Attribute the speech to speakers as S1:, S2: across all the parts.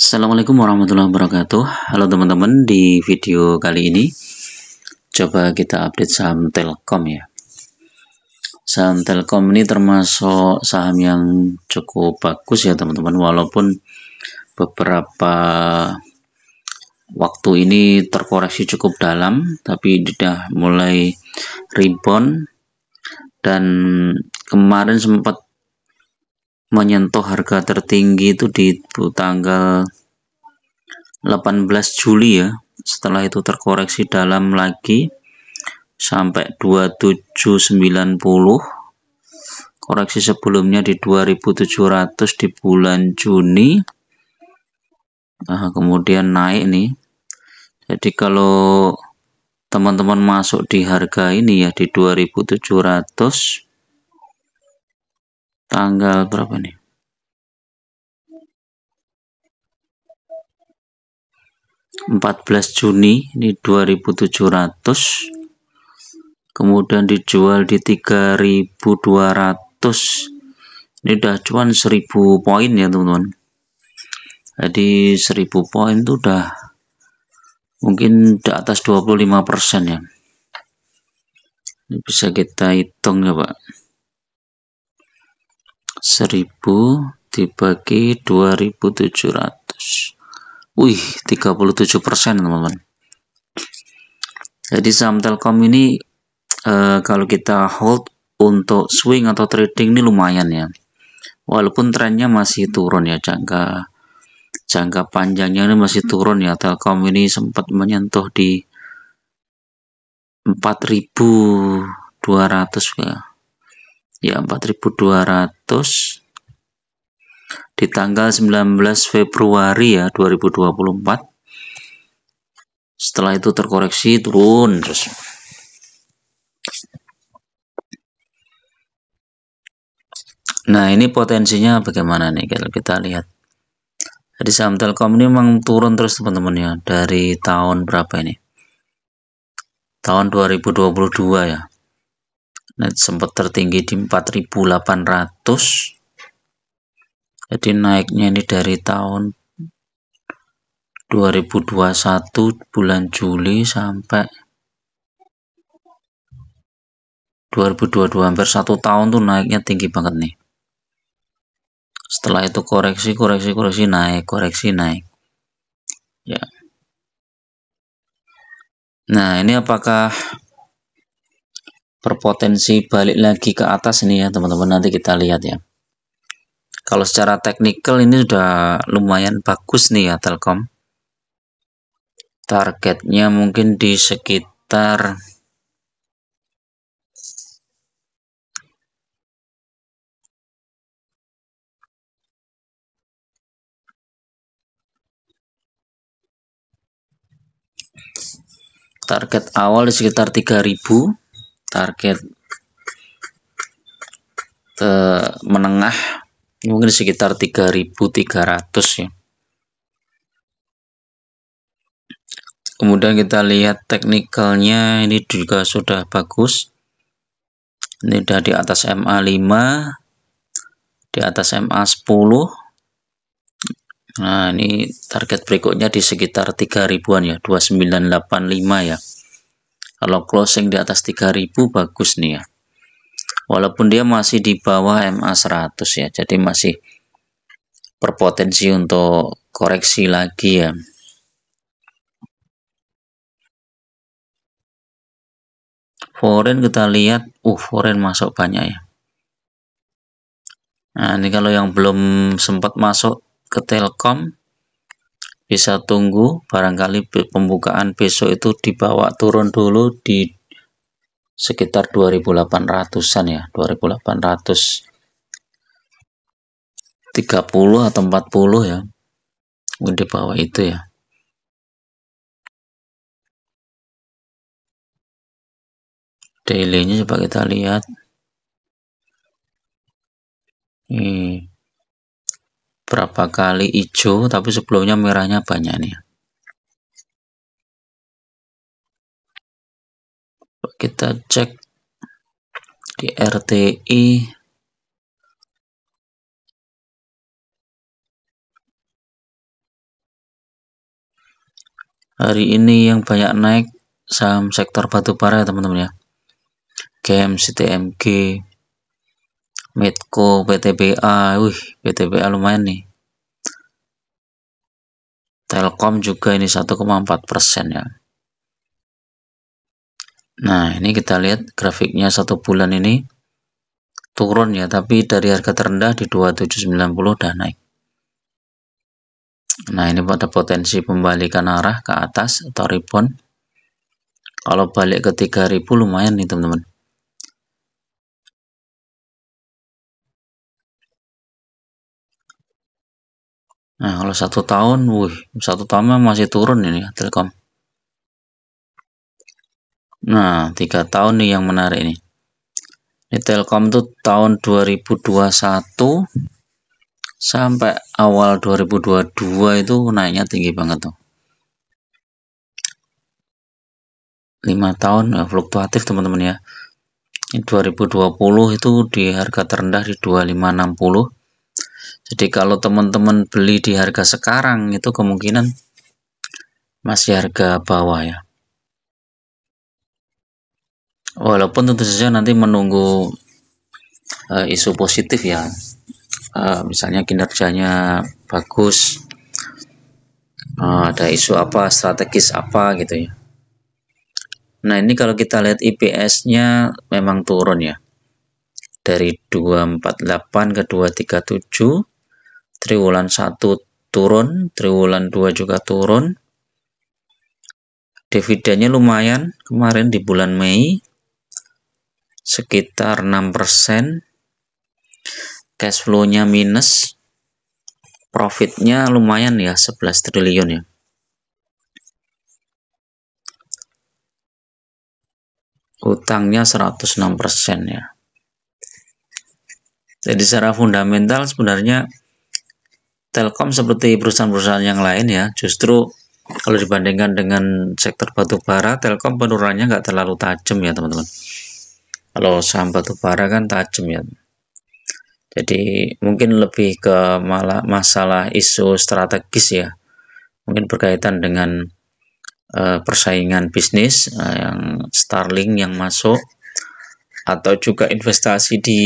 S1: Assalamualaikum warahmatullahi wabarakatuh. Halo teman-teman, di video kali ini coba kita update saham Telkom ya. Saham Telkom ini termasuk saham yang cukup bagus ya teman-teman, walaupun beberapa waktu ini terkoreksi cukup dalam, tapi sudah mulai rebound dan kemarin sempat menyentuh harga tertinggi itu di tanggal 18 Juli ya. Setelah itu terkoreksi dalam lagi sampai 2790. Koreksi sebelumnya di 2700 di bulan Juni. Nah, kemudian naik nih. Jadi kalau teman-teman masuk di harga ini ya di 2700 tanggal berapa nih? 14 Juni ini 2700, kemudian dijual di 3200. Ini udah cuan 1000 poin ya teman-teman. Jadi 1000 poin itu udah mungkin di atas 25% ya. Ini bisa kita hitung ya Pak. 1000 dibagi 2700. Wih, 37% teman-teman. Jadi saham Telkom ini kalau kita hold untuk swing atau trading ini lumayan ya. Walaupun trennya masih turun ya, jangka panjangnya ini masih turun ya. Telkom ini sempat menyentuh di 4200 ya. Ya 4200 di tanggal 19 Februari ya 2024. Setelah itu terkoreksi turun terus. Nah, ini potensinya bagaimana nih kalau kita lihat. Jadi saham Telkom ini memang turun terus teman-teman ya, dari tahun berapa ini? Tahun 2022 ya. Nah, sempat tertinggi di 4800. Jadi naiknya ini dari tahun 2021 bulan Juli sampai 2022, hampir 1 tahun tuh naiknya tinggi banget nih. Setelah itu koreksi naik ya. Nah, ini apakah berpotensi balik lagi ke atas ini ya teman-teman, nanti kita lihat ya. Kalau secara teknikal ini sudah lumayan bagus nih ya Telkom. Targetnya mungkin di sekitar target awal di sekitar 3000, target menengah mungkin sekitar 3300 ya. Kemudian kita lihat teknikalnya, ini juga sudah bagus. Ini sudah di atas MA5, di atas MA10. Nah, ini target berikutnya di sekitar 3000-an ya, 2985 ya. Kalau closing di atas 3000 bagus nih ya. Walaupun dia masih di bawah MA100 ya, jadi masih berpotensi untuk koreksi lagi ya. Foreign kita lihat, foreign masuk banyak ya. Nah, ini kalau yang belum sempat masuk ke Telkom bisa tunggu, barangkali pembukaan besok itu dibawa turun dulu di sekitar 2800-an ya, 2830 atau 40 ya, mungkin di bawah itu ya. Daily-nya coba kita lihat. Berapa kali hijau, tapi sebelumnya merahnya banyak nih. Kita cek di RTI. Hari ini yang banyak naik saham sektor batubara ya teman-teman ya. GM, CTMG, Medco, PTBA. PTBA lumayan nih. Telkom juga ini 1,4% ya. Nah, ini kita lihat grafiknya 1 bulan ini turun ya, tapi dari harga terendah di 2790 udah naik. Nah, ini pada potensi pembalikan arah ke atas atau rebound. Kalau balik ke 3000 lumayan nih teman-teman. Nah, kalau 1 tahun, 1 tahun masih turun ini ya, Telkom. Nah, 3 tahun nih yang menarik ini. Ini Telkom tuh tahun 2021 sampai awal 2022 itu naiknya tinggi banget tuh. 5 tahun ya, fluktuatif teman-teman ya. Ini 2020 itu di harga terendah di 2560. Jadi kalau teman-teman beli di harga sekarang itu kemungkinan masih harga bawah ya. Walaupun tentu saja nanti menunggu isu positif ya. Misalnya kinerjanya bagus, ada isu apa, strategis apa gitu ya. Nah, ini kalau kita lihat IPS-nya memang turun ya. Dari 248 ke 237, triwulan 1 turun, triwulan 2 juga turun. Dividennya lumayan kemarin di bulan Mei sekitar 6%. Cash flow-nya minus. Profitnya lumayan ya, 11 triliun ya. Utangnya 106% ya. Jadi secara fundamental sebenarnya Telkom seperti perusahaan-perusahaan yang lain ya, justru kalau dibandingkan dengan sektor batubara, Telkom penurunannya nggak terlalu tajam ya teman-teman. Kalau saham batubara kan tajam ya. Jadi mungkin lebih ke masalah isu strategis ya. Mungkin berkaitan dengan persaingan bisnis yang Starlink yang masuk, atau juga investasi di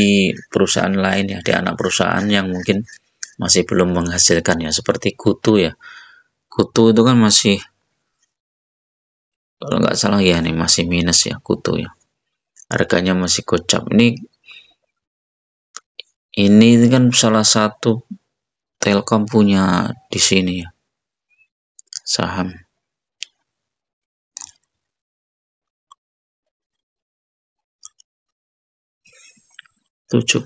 S1: perusahaan lain ya, di anak perusahaan yang mungkin masih belum menghasilkan ya, seperti Kutu ya. Kutu itu kan masih, kalau nggak salah ya, nih masih minus ya Kutu ya, harganya masih gocap. Ini kan salah satu Telkom punya di sini ya saham. 7%.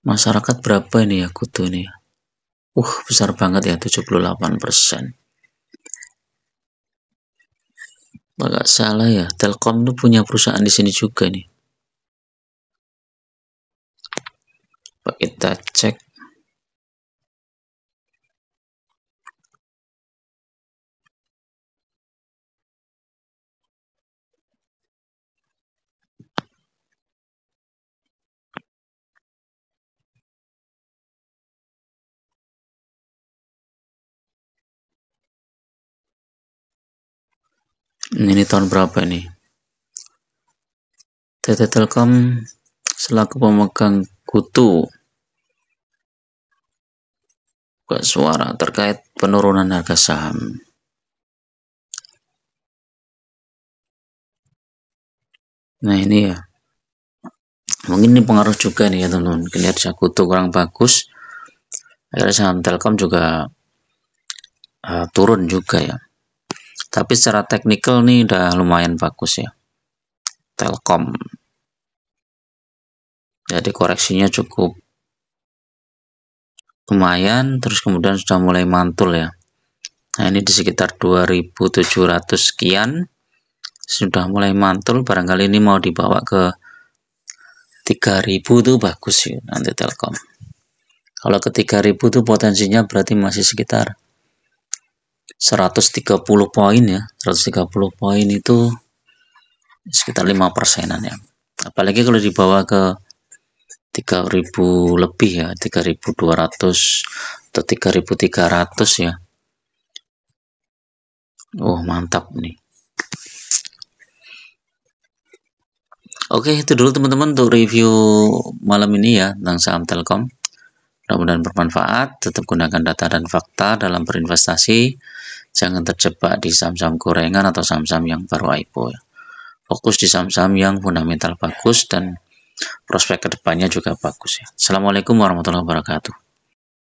S1: Masyarakat berapa ini ya Kutu ini ya? Besar banget ya, 78%. Nggak salah ya, Telkom tuh punya perusahaan di sini juga nih. Kita cek. Ini tahun berapa nih? PT Telkom selaku pemegang Kutu buka suara terkait penurunan harga saham. Nah, ini ya. Mungkin ini pengaruh juga nih ya teman-teman. Kinerja Kutu kurang bagus. Akhirnya saham Telkom juga turun juga ya. Tapi secara teknikal nih udah lumayan bagus ya. Telkom. Jadi koreksinya cukup lumayan, terus kemudian sudah mulai mantul ya. Nah, ini di sekitar 2700 sekian sudah mulai mantul, barangkali ini mau dibawa ke 3000 tuh bagus ya nanti Telkom. Kalau ke 3000 tuh potensinya berarti masih sekitar 130 poin ya. 130 poin itu sekitar 5%-an ya. Apalagi kalau dibawa ke 3.000 lebih ya, 3.200 atau 3.300 ya. Oh, mantap nih. Oke, itu dulu teman-teman untuk review malam ini ya tentang saham Telkom. Mudah-mudahan bermanfaat. Tetap gunakan data dan fakta dalam berinvestasi. Jangan terjebak di saham-saham gorengan atau saham-saham yang baru IPO ya. Fokus di saham-saham yang fundamental bagus dan prospek kedepannya juga bagus ya. Assalamualaikum warahmatullahi wabarakatuh.